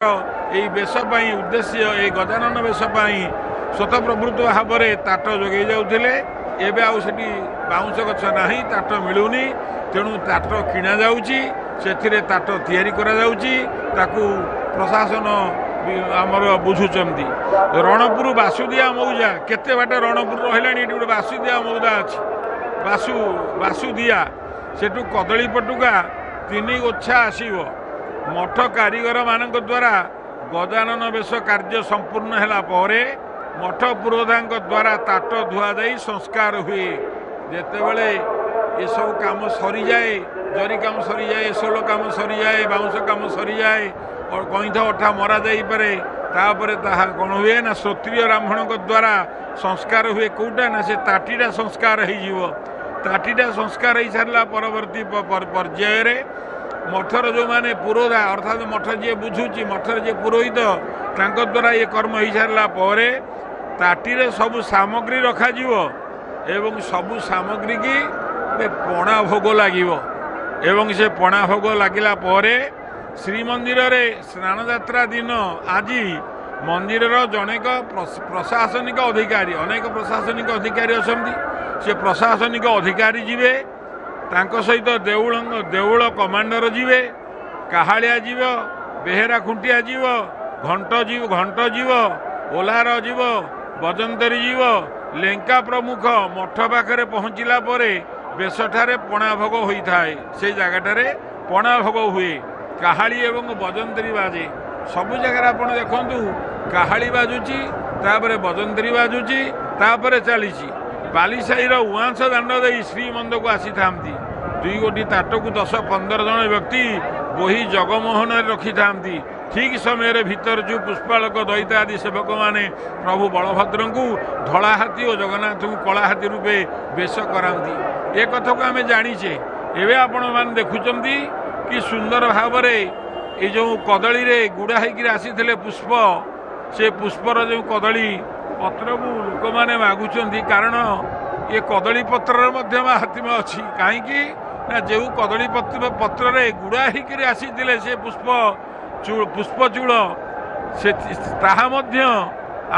এই বেଶ ପାଇଁ ଉଦ୍ଦେଶ୍ୟ এই ଗଜାନନ ବେଶ ପାଇଁ ସ୍ୱତଃପ୍ରବୃତ୍ତ ଭାବରେ ତାଟ ଯୋଗାଇ ଯାଉଥିଲେ। ଏବେ ଆଉ ସେଠି ବାଉଁଶ ଗଛ ନାହିଁ, ତାଟ ମିଳୁନି, ତେଣୁ ତାଟ କିଣା ଯାଉଛି, ସେଥିରେ ତାଟ ତିଆରି କରାଯାଉଛି, ତାକୁ ପ୍ରଶାସନ ଆମର ବୁଝୁଛନ୍ତି। ରଣପୁର ବାସୁଦିଆ ମୌଜା କେତେ ବାଟ ରଣପୁର ରହିଲାଣି, ଏଠି ଗୋଟେ ବାସୁଦିଆ ମୌଜା ଅଛି, ବାସୁଦିଆ ସେଠୁ କଦଳୀ ପଟୁକା 3 ଗୋଚ୍ଛା ଆସିବ। ମଠ କାରିଗର ମାନଙ୍କ ଦ୍ୱାରା ଗଜାନନ ବେଶ କାର୍ଯ୍ୟ ସମ୍ପୂର୍ଣ୍ଣ ହେଲା ପରେ ମଠ ପୁରୋଧାଙ୍କ ଦ୍ୱାରା ତାଟ ଧୁଆଯାଇ ସଂସ୍କାର ହୁଏ। ଯେତେବେଳେ ଏସବୁ କାମ ସରିଯାଏ, ଜରି କାମ ସରିଯାଏ, ଶୋଳ କାମ ସରିଯାଏ, ବାଉଁଶ କାମ ସରିଯାଏ, କଇଁଥ ଅଠା ମରା ଯାଇପାରେ, ତାପରେ ତାହା କ'ଣ ହୁଏ ନା ଶ୍ରୋତ୍ରିୟ ବ୍ରାହ୍ମଣଙ୍କ ଦ୍ୱାରା ସଂସ୍କାର ହୁଏ। କେଉଁଟା ନା ସେ ତାଟିଟା ସଂସ୍କାର ହେଇଯିବ। ତାଟିଟା ସଂସ୍କାର ହେଇସାରିଲା ପରବର୍ତ୍ତୀ ପର୍ଯ୍ୟାୟରେ ମଠର ଯେଉଁମାନେ ପୁରୋଧା ଅର୍ଥାତ୍ ମଠ ଯିଏ ବୁଝୁଛି, ମଠର ଯିଏ ପୁରୋହିତ, ତାଙ୍କ ଦ୍ୱାରା ଏ କର୍ମ ହେଇସାରିଲା ପରେ ତାଟିରେ ସବୁ ସାମଗ୍ରୀ ରଖାଯିବ ଏବଂ ସବୁ ସାମଗ୍ରୀ କି ପଣା ଭୋଗ ଲାଗିବ। ଏବଂ ସେ ପଣା ଭୋଗ ଲାଗିଲା ପରେ ଶ୍ରୀମନ୍ଦିରରେ ସ୍ନାନଯାତ୍ରା ଦିନ ଆଜି ମନ୍ଦିରର ଜଣେକ ପ୍ରଶାସନିକ ଅଧିକାରୀ, ଅନେକ ପ୍ରଶାସନିକ ଅଧିକାରୀ ଅଛନ୍ତି, ସେ ପ୍ରଶାସନିକ ଅଧିକାରୀ ଯିବେ, ତାଙ୍କ ସହିତ ଦେଉଳ କମାଣ୍ଡର ଯିବେ, କାହାଳିଆ ଯିବ, ବେହେରା ଖୁଣ୍ଟିଆ ଯିବ, ଘଣ୍ଟ ଯିବ, ଓଲାର ଯିବ, ବଜନ୍ତରୀ ଯିବ, ଲେଙ୍କା ପ୍ରମୁଖ ମଠ ପାଖରେ ପହଞ୍ଚିଲା ପରେ ବେଶଠାରେ ପଣା ଭୋଗ ହୋଇଥାଏ। ସେଇ ଜାଗାଟାରେ ପଣା ଭୋଗ ହୁଏ। କାହାଳି ଏବଂ ବଜନ୍ତରୀ ବାଜେ। ସବୁ ଜାଗାରେ ଆପଣ ଦେଖନ୍ତୁ କାହାଳି ବାଜୁଛି, ତାପରେ ବଜନ୍ତରୀ ବାଜୁଛି, ତାପରେ ଚାଲିଛି। ବାଲିସାହିର ଉଆଁସ ଦାଣ୍ଡ ଦେଇ ଶ୍ରୀମନ୍ଦିରକୁ ଆସିଥାନ୍ତି। 2 ଗୋଟି ତାଟକୁ 10-15 ଜଣ ବ୍ୟକ୍ତି ବୋହି ଜଗମୋହନରେ ରଖିଥାନ୍ତି। ଠିକ୍ ସମୟରେ ଭିତର ଯେଉଁ ପୁଷ୍ପାଳକ ଦଇତା ଆଦି ସେବକମାନେ ପ୍ରଭୁ ବଳଭଦ୍ରଙ୍କୁ ଧଳା ହାତୀ ଓ ଜଗନ୍ନାଥଙ୍କୁ କଳା ହାତୀ ରୂପେ ବେଶ କରାନ୍ତି। ଏ କଥାକୁ ଆମେ ଜାଣିଛେ। ଏବେ ଆପଣମାନେ ଦେଖୁଛନ୍ତି କି ସୁନ୍ଦର ଭାବରେ ଏ ଯେଉଁ କଦଳୀରେ ଗୁଡ଼ା ହେଇକିରି ଆସିଥିଲେ ପୁଷ୍ପ, ସେ ପୁଷ୍ପର ଯେଉଁ କଦଳୀ ପତ୍ରକୁ ଲୋକମାନେ ମାଗୁଛନ୍ତି, କାରଣ ଏ କଦଳୀ ପତ୍ରରେ ମଧ୍ୟ ମାହାତ୍ମ୍ୟ ଅଛି। କାହିଁକି ନା ଯେଉଁ କଦଳୀ ପତ୍ରରେ ଗୁଡ଼ା ହେଇକିରି ଆସିଥିଲେ ସେ ପୁଷ୍ପଚୂଳ, ସେ ତାହା ମଧ୍ୟ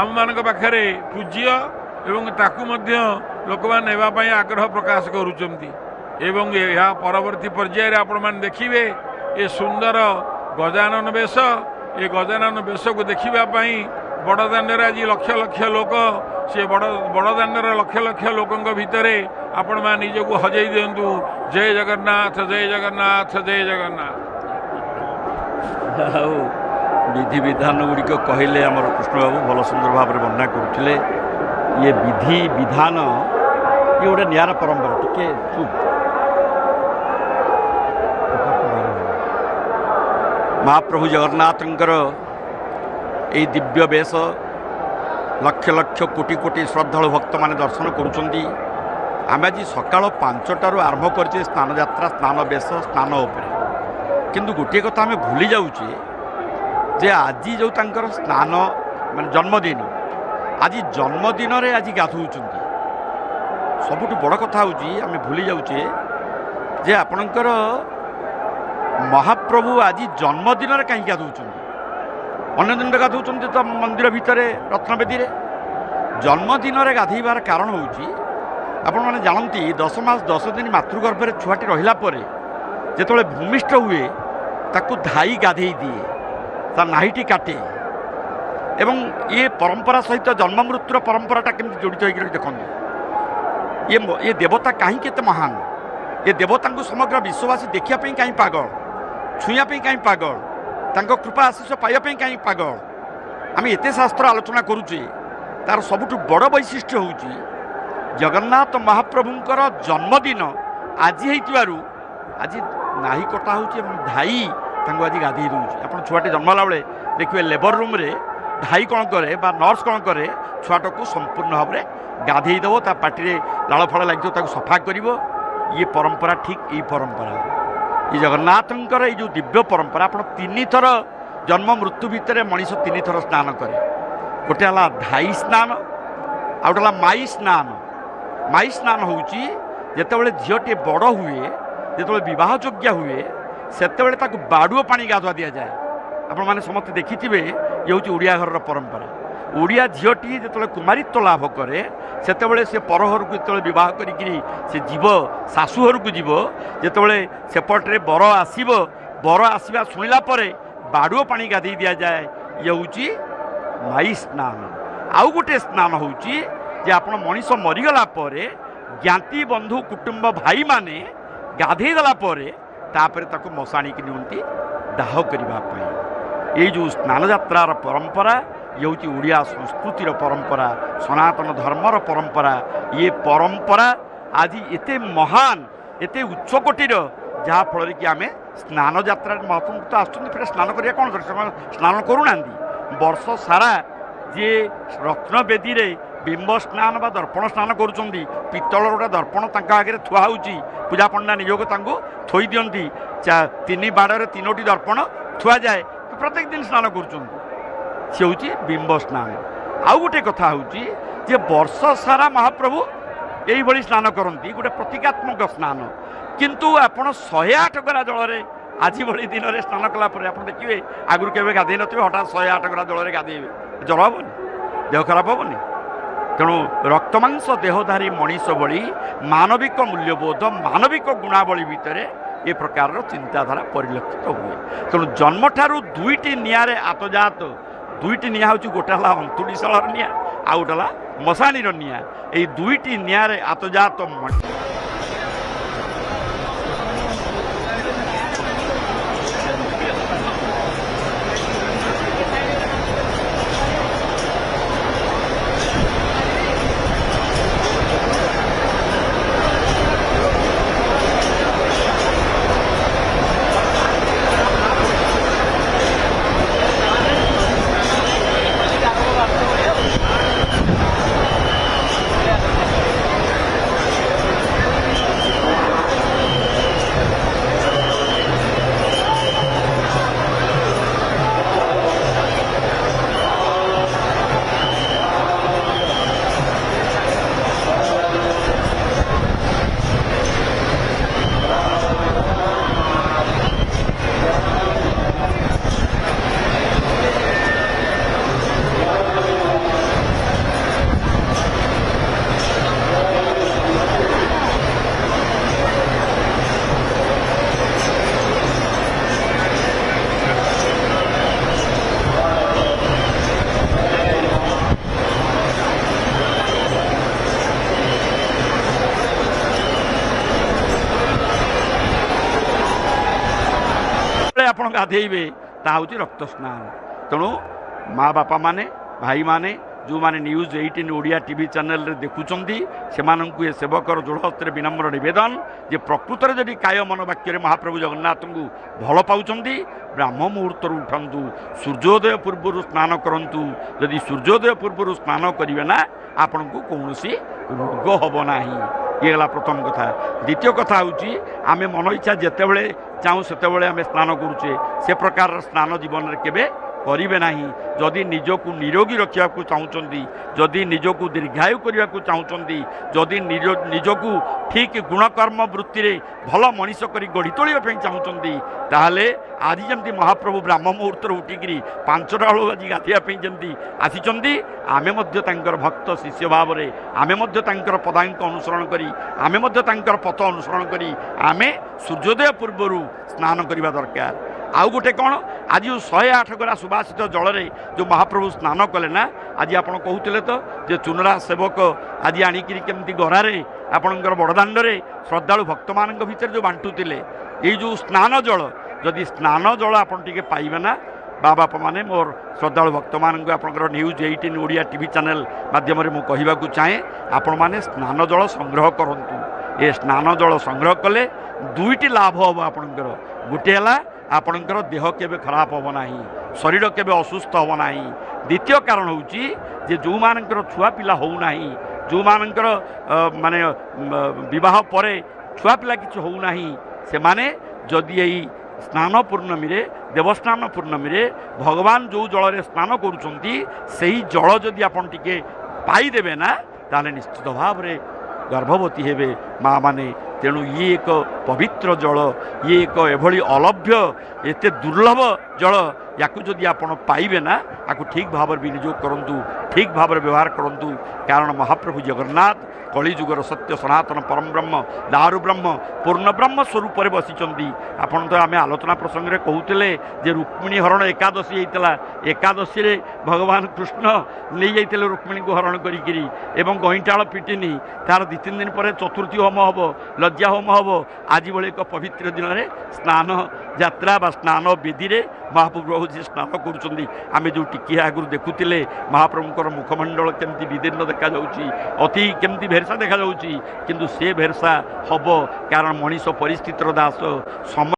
ଆମମାନଙ୍କ ପାଖରେ ପୂଜ୍ୟ ଏବଂ ତାକୁ ମଧ୍ୟ ଲୋକମାନେ ନେବା ପାଇଁ ଆଗ୍ରହ ପ୍ରକାଶ କରୁଛନ୍ତି। ଏବଂ ଏହା ପରବର୍ତ୍ତୀ ପର୍ଯ୍ୟାୟରେ ଆପଣମାନେ ଦେଖିବେ ଏ ସୁନ୍ଦର ଗଜାନନ ବେଶ। ଏ ଗଜାନନ ବେଶକୁ ଦେଖିବା ପାଇଁ ବଡ଼ଦାଣ୍ଡରେ ଆଜି ଲକ୍ଷ ଲକ୍ଷ ଲୋକ, ସେ ବଡ଼ଦାଣ୍ଡର ଲକ୍ଷ ଲକ୍ଷ ଲୋକଙ୍କ ଭିତରେ ଆପଣମାନେ ନିଜକୁ ହଜେଇ ଦିଅନ୍ତୁ। ଜୟ ଜଗନ୍ନାଥ, ଜୟ ଜଗନ୍ନାଥ, ଜୟ ଜଗନ୍ନାଥ। ଆଉ ବିଧିବିଧାନ ଗୁଡ଼ିକ କହିଲେ ଆମର କୃଷ୍ଣବାବୁ ଭଲ ସୁନ୍ଦର ଭାବରେ ବର୍ଣ୍ଣନା କରୁଥିଲେ। ଇଏ ବିଧି ବିଧାନ ଇଏ ଗୋଟେ ନିଆରା ପରମ୍ପରା। ଟିକେ ଚୁପ୍। ମହାପ୍ରଭୁ ଜଗନ୍ନାଥଙ୍କର এই ଦିବ୍ୟ ବେଶ ଲକ୍ଷ ଲକ୍ଷ କୋଟି କୋଟି ଶ୍ରଦ୍ଧାଳୁ ଭକ୍ତମାନେ ଦର୍ଶନ କରୁଛନ୍ତି। ଆମେ ଆଜି ସକାଳ 5ଟାରୁ ଆରମ୍ଭ କରିଛେ ସ୍ନାନଯାତ୍ରା, ସ୍ନାନ ବେଶ, ସ୍ନାନ ଉପରେ। କିନ୍ତୁ ଗୋଟିଏ କଥା ଆମେ ଭୁଲି ଯାଉଛେ ଯେ ଆଜି ଯେଉଁ ତାଙ୍କର ସ୍ନାନ ମାନେ ଜନ୍ମଦିନ, ଆଜି ଜନ୍ମଦିନରେ ଆଜି ଗାଧଉଛନ୍ତି। ସବୁଠୁ ବଡ଼ କଥା ହେଉଛି ଆମେ ଭୁଲି ଯାଉଛେ ଯେ ଆପଣଙ୍କର ମହାପ୍ରଭୁ ଆଜି ଜନ୍ମଦିନରେ କାହିଁକି ଗାଧଉଛନ୍ତି। ଅନ୍ୟ ଦିନରେ ଗାଧଉଛନ୍ତି ତ ମନ୍ଦିର ଭିତରେ ରତ୍ନବେଦୀରେ। ଜନ୍ମଦିନରେ ଗାଧୋଇବାର କାରଣ ହେଉଛି ଆପଣମାନେ ଜାଣନ୍ତି 10 ମାସ 10 ଦିନ ମାତୃଗର୍ଭରେ ଛୁଆଟି ରହିଲା ପରେ ଯେତେବେଳେ ଭୂମିଷ୍ଠ ହୁଏ ତାକୁ ଧାଇ ଗାଧେଇ ଦିଏ, ତା ନାହିଟି କାଟେ। ଏବଂ ଇଏ ପରମ୍ପରା ସହିତ ଜନ୍ମ ମୃତ୍ୟୁର ପରମ୍ପରାଟା କେମିତି ଜଡ଼ିତ ହୋଇକି ଦେଖନ୍ତୁ। ଇଏ ଦେବତା କାହିଁକି ଏତେ ମହାନ, ଏ ଦେବତାଙ୍କୁ ସମଗ୍ର ବିଶ୍ୱବାସୀ ଦେଖିବା ପାଇଁ କାହିଁ ପାଗଳ, ଛୁଇଁବା ପାଇଁ କାହିଁ ପାଗଳ, ତାଙ୍କ କୃପା ଆଶୀଷ ପାଇବା ପାଇଁ କାହିଁ ପାଗଳ। ଆମେ ଏତେ ଶାସ୍ତ୍ର ଆଲୋଚନା କରୁଛେ, ତାର ସବୁଠୁ ବଡ଼ ବୈଶିଷ୍ଟ୍ୟ ହେଉଛି ଜଗନ୍ନାଥ ମହାପ୍ରଭୁଙ୍କର ଜନ୍ମଦିନ ଆଜି ହେଇଥିବାରୁ ଆଜି ନାହି କଟା ହେଉଛି ଏବଂ ଧାଇ ତାଙ୍କୁ ଆଜି ଗାଧେଇ ଦେଉଛି। ଆପଣ ଛୁଆଟି ଜନ୍ମ ହେଲା ବେଳେ ଦେଖିବେ ଲେବର ରୁମ୍ରେ ଧାଇ କ'ଣ କରେ ବା ନର୍ସ କ'ଣ କରେ, ଛୁଆଟାକୁ ସମ୍ପୂର୍ଣ୍ଣ ଭାବରେ ଗାଧେଇ ଦେବ, ତା ପାଟିରେ ଲାଳ ଫଳ ଲାଗିଥିବ, ତାକୁ ସଫା କରିବ। ଇଏ ପରମ୍ପରା ଠିକ୍ ଏଇ ପରମ୍ପରା। ଏ ଜଗନ୍ନାଥଙ୍କର ଏଇ ଯେଉଁ ଦିବ୍ୟ ପରମ୍ପରା। ଆପଣ 3 ଥର ଜନ୍ମ ମୃତ୍ୟୁ ଭିତରେ ମଣିଷ 3 ଥର ସ୍ନାନ କରେ। ଗୋଟେ ହେଲା ଧାଇ ସ୍ନାନ, ଆଉ ଗୋଟେ ହେଲା ମାଇ ସ୍ନାନ। ମାଇ ସ୍ନାନ ହେଉଛି ଯେତେବେଳେ ଝିଅଟିଏ ବଡ଼ ହୁଏ, ଯେତେବେଳେ ବିବାହ ଯୋଗ୍ୟ ହୁଏ, ସେତେବେଳେ ତାକୁ ବାଡ଼ୁଅ ପାଣି ଗାଧୁଆ ଦିଆଯାଏ। ଆପଣମାନେ ସମସ୍ତେ ଦେଖିଥିବେ ଇଏ ହେଉଛି ଓଡ଼ିଆ ଘରର ପରମ୍ପରା। ଓଡ଼ିଆ ଝିଅଟି ଯେତେବେଳେ କୁମାରୀତ୍ୱ ଲାଭ କରେ ସେତେବେଳେ ସେ ପର ଘରକୁ ଯେତେବେଳେ ବିବାହ କରିକିରି ସେ ଯିବ ଶାଶୁ ଘରକୁ ଯିବ, ଯେତେବେଳେ ସେପଟରେ ବର ଆସିବ, ବର ଆସିବା ଶୁଣିଲା ପରେ ବାଡ଼ୁଅ ପାଣି ଗାଧେଇ ଦିଆଯାଏ। ଇଏ ହେଉଛି ମାଇ ସ୍ନାନ। ଆଉ ଗୋଟେ ସ୍ନାନ ହେଉଛି ଯେ ଆପଣ ମଣିଷ ମରିଗଲା ପରେ ଜ୍ଞାତି ବନ୍ଧୁ କୁଟୁମ୍ବ ଭାଇମାନେ ଗାଧେଇ ଦେଲା ପରେ ତାପରେ ତାକୁ ମଶାଣିକି ନିଅନ୍ତି ଦାହ କରିବା ପାଇଁ। ଏଇ ଯେଉଁ ସ୍ନାନଯାତ୍ରାର ପରମ୍ପରା ଇଏ ହେଉଛି ଓଡ଼ିଆ ସଂସ୍କୃତିର ପରମ୍ପରା, ସନାତନ ଧର୍ମର ପରମ୍ପରା। ଇଏ ପରମ୍ପରା ଆଜି ଏତେ ମହାନ, ଏତେ ଉଚ୍ଚକୋଟୀର, ଯାହାଫଳରେ କି ଆମେ ସ୍ନାନଯାତ୍ରାରେ ମହାପ୍ରଭୁ ତ ଆସୁଛନ୍ତି, ଫେରେ ସ୍ନାନ କରିବା କ'ଣ ଦରକାର? ସେମାନେ ସ୍ନାନ କରୁନାହାନ୍ତି। ବର୍ଷ ସାରା ଯିଏ ରତ୍ନବେଦୀରେ ବିମ୍ବ ସ୍ନାନ ବା ଦର୍ପଣ ସ୍ନାନ କରୁଛନ୍ତି, ପିତ୍ତଳର ଗୋଟେ ଦର୍ପଣ ତାଙ୍କ ଆଗରେ ଥୁଆ ହେଉଛି, ପୂଜା ପଣ୍ଡା ନିଜକୁ ତାଙ୍କୁ ଥୋଇ ଦିଅନ୍ତି, 3 ବାଡ଼ରେ 3ଟି ଦର୍ପଣ ଥୁଆଯାଏ, ପ୍ରତ୍ୟେକ ଦିନ ସ୍ନାନ କରୁଛନ୍ତି। ସେ ହେଉଛି ବିମ୍ବ ସ୍ନାନ। ଆଉ ଗୋଟେ କଥା ହେଉଛି ଯେ ବର୍ଷ ସାରା ମହାପ୍ରଭୁ এইভাবে স্নান করতে গোটে প্রতীকাত্মক স্নান, কিন্তু আপনার 108 গরা জলরে আজি ভি দিনের স্নান কলাপরে আপনার দেখবে আগর কেবে গাধি নথিবে, হঠাৎ 108 গরা জলরে গাধেবে, জ্বর হবনি, দেহ খারাপ হবনি। তেণু রক্তমাংস দেহধারী মଣିষ ভি মানবিক মূল্যবোধ, মানবিক গুণাবলী ভিতরে এ প্রকার চিন্তাধারা পরিলক্ষিত হুয়ে। তেণু জন্মঠার 2টি নিয়ারে আতজাত, 2টি নিয়া হচ্ছে, গোটা হল অন্তুড়িশালর নিয়া, আর গোটা হল মশাণীর নিয়া। এই 2টি নিয়ারে আতজাত ଆପଣ ଗାଧେଇବେ, ତାହା ହେଉଛି ରକ୍ତ ସ୍ନାନ। ତେଣୁ ମା ବାପା ମାନେ, ଭାଇମାନେ, ଯେଉଁମାନେ ନ୍ୟୁଜ୍ 18 ଓଡ଼ିଆ ଟିଭି ଚ୍ୟାନେଲରେ ଦେଖୁଛନ୍ତି, ସେମାନଙ୍କୁ ଏ ସେବକର ଯୋଡ଼ ହସ୍ତରେ ବିନମ୍ର ନିବେଦନ ଯେ ପ୍ରକୃତରେ ଯଦି କାୟ ମନ ବାକ୍ୟରେ ମହାପ୍ରଭୁ ଜଗନ୍ନାଥଙ୍କୁ ଭଲ ପାଉଛନ୍ତି, ବ୍ରାହ୍ମ ମୁହୂର୍ତ୍ତରୁ ଉଠନ୍ତୁ, ସୂର୍ଯ୍ୟୋଦୟ ପୂର୍ବରୁ ସ୍ନାନ କରନ୍ତୁ। ଯଦି ସୂର୍ଯ୍ୟୋଦୟ ପୂର୍ବରୁ ସ୍ନାନ କରିବେ ନା, ଆପଣଙ୍କୁ କୌଣସି ରୋଗ ହେବ ନାହିଁ। ଇଏ ହେଲା ପ୍ରଥମ କଥା। ଦ୍ୱିତୀୟ କଥା ହେଉଛି, ଆମେ ମନ ଇଚ୍ଛା ଯେତେବେଳେ ଚାହୁଁ ସେତେବେଳେ ଆମେ ସ୍ନାନ କରୁଛେ, ସେ ପ୍ରକାରର ସ୍ନାନ ଜୀବନରେ କେବେ କରିବେ ନାହିଁ। ଯଦି ନିଜକୁ ନିରୋଗୀ ରଖିବାକୁ ଚାହୁଁଛନ୍ତି, ଯଦି ନିଜକୁ ଦୀର୍ଘାୟୁ କରିବାକୁ ଚାହୁଁଛନ୍ତି, ଯଦି ନିଜକୁ ଠିକ୍ ଗୁଣକର୍ମ ବୃତ୍ତିରେ ଭଲ ମଣିଷ କରି ଗଢ଼ି ତୋଳିବା ପାଇଁ ଚାହୁଁଛନ୍ତି, ତାହେଲେ ଆଜି ଯେମିତି ମହାପ୍ରଭୁ ବ୍ରାହ୍ମ ମୁହୂର୍ତ୍ତରୁ ଉଠିକିରି 5ଟା ବେଳୁ ଆଜି ଗାଧୋଇବା ପାଇଁ ଯେମିତି ଆସିଛନ୍ତି, ଆମେ ମଧ୍ୟ ତାଙ୍କର ଭକ୍ତ ଶିଷ୍ୟ ଭାବରେ, ଆମେ ମଧ୍ୟ ତାଙ୍କର ପଦାଙ୍କ ଅନୁସରଣ କରି, ଆମେ ମଧ୍ୟ ତାଙ୍କର ପଥ ଅନୁସରଣ କରି ଆମେ ସୂର୍ଯ୍ୟୋଦୟ ପୂର୍ବରୁ ସ୍ନାନ କରିବା ଦରକାର। ଆଉ ଗୋଟେ କ'ଣ, ଆଜି 108 ଗରା ସୁବାସିତ ଜଳରେ ଯେଉଁ ମହାପ୍ରଭୁ ସ୍ନାନ କଲେ ନା, ଆଜି ଆପଣ କହୁଥିଲେ ତ ଯେ ଚୁନରା ସେବକ ଆଜି ଆଣିକିରି କେମିତି ଗରାରେ ଆପଣଙ୍କର ବଡ଼ଦାଣ୍ଡରେ ଶ୍ରଦ୍ଧାଳୁ ଭକ୍ତମାନଙ୍କ ଭିତରେ ଯେଉଁ ବାଣ୍ଟୁଥିଲେ, ଏଇ ଯେଉଁ ସ୍ନାନ ଜଳ, ଯଦି ସ୍ନାନ ଜଳ ଆପଣ ଟିକେ ପାଇବେ ନା, ବାପା ମାନେ, ମୋର ଶ୍ରଦ୍ଧାଳୁ ଭକ୍ତମାନଙ୍କୁ ଆପଣଙ୍କର ନ୍ୟୁଜ୍ 18 ଓଡ଼ିଆ ଟିଭି ଚ୍ୟାନେଲ ମାଧ୍ୟମରେ ମୁଁ କହିବାକୁ ଚାହେଁ, ଆପଣମାନେ ସ୍ନାନ ଜଳ ସଂଗ୍ରହ କରନ୍ତୁ। ଏ ସ୍ନାନ ଜଳ ସଂଗ୍ରହ କଲେ 2ଟି ଲାଭ ହେବ ଆପଣଙ୍କର। ଗୋଟିଏ ହେଲା ଆପଣଙ୍କର ଦେହ କେବେ ଖରାପ ହେବ ନାହିଁ, ଶରୀର କେବେ ଅସୁସ୍ଥ ହେବ ନାହିଁ। ଦ୍ୱିତୀୟ କାରଣ ହେଉଛି ଯେ ଯେଉଁମାନଙ୍କର ଛୁଆ ପିଲା ହେଉନାହିଁ, ଯେଉଁମାନଙ୍କର ମାନେ ବିବାହ ପରେ ଛୁଆ ପିଲା କିଛି ହେଉନାହିଁ, ସେମାନେ ଯଦି ଏଇ ସ୍ନାନ ପୂର୍ଣ୍ଣମୀରେ, ଦେବସ୍ନାନ ପୂର୍ଣ୍ଣମୀରେ ଭଗବାନ ଯେଉଁ ଜଳରେ ସ୍ନାନ କରୁଛନ୍ତି, ସେହି ଜଳ ଯଦି ଆପଣ ଟିକେ ପାଇଦେବେ ନା, ତାହେଲେ ନିଶ୍ଚିତ ଭାବରେ ଗର୍ଭବତୀ ହେବେ ମା ମାନେ, ତେଣୁ ଇଏ ଏକ ପବିତ୍ର ଜଳ, ଇଏ ଏକ ଏଭଳି ଅଲଭ୍ୟ ଏତେ ଦୁର୍ଲଭ ଜଳ, ୟାକୁ ଯଦି ଆପଣ ପାଇବେ ନା ୟାକୁ ଠିକ୍ ଭାବରେ ବିନିଯୋଗ କରନ୍ତୁ, ଠିକ୍ ଭାବରେ ବ୍ୟବହାର କରନ୍ତୁ। କାରଣ ମହାପ୍ରଭୁ ଜଗନ୍ନାଥ କଳିଯୁଗର ସତ୍ୟ ସନାତନ ପରମ ବ୍ରହ୍ମ, ଦାରୁ ବ୍ରହ୍ମ, ପୂର୍ଣ୍ଣ ବ୍ରହ୍ମ ସ୍ୱରୂପରେ ବସିଛନ୍ତି। ଆପଣ ତ ଆମେ ଆଲୋଚନା ପ୍ରସଙ୍ଗରେ କହୁଥିଲେ ଯେ ରୁକ୍ମିଣୀ ହରଣ ଏକାଦଶୀ ହେଇଥିଲା, ଏକାଦଶୀରେ ଭଗବାନ କୃଷ୍ଣ ନେଇଯାଇଥିଲେ ରୁକ୍ମିଣୀଙ୍କୁ ହରଣ କରିକିରି ଏବଂ ଗଇଁଠାଳ ପିଟିନି। ତାର 2-3 ଦିନ ପରେ ଚତୁର୍ଥୀ ହୋମ ହେବ, ଲଜ୍ଜା ହୋମ ହେବ। ଆଜି ଭଳି ଏକ ପବିତ୍ର ଦିନରେ ସ୍ନାନ ଯାତ୍ରା ବା ସ୍ନାନ ବେଦୀରେ ମହାପ୍ରଭୁ ହେଉଛି ସ୍ନାନ କରୁଛନ୍ତି। ଆମେ ଯେଉଁ ଟିକିଏ ଆଗରୁ ଦେଖୁଥିଲେ ମହାପ୍ରଭୁଙ୍କର ମୁଖମଣ୍ଡଳ କେମିତି ବିଦୀର୍ଣ୍ଣ ଦେଖାଯାଉଛି, ଅତି କେମିତି ଭେର୍ସା ଦେଖାଯାଉଛି, କିନ୍ତୁ ସେ ଭେର୍ସା ହେବ କାରଣ ମଣିଷ ପରିସ୍ଥିତିର ଦାସ।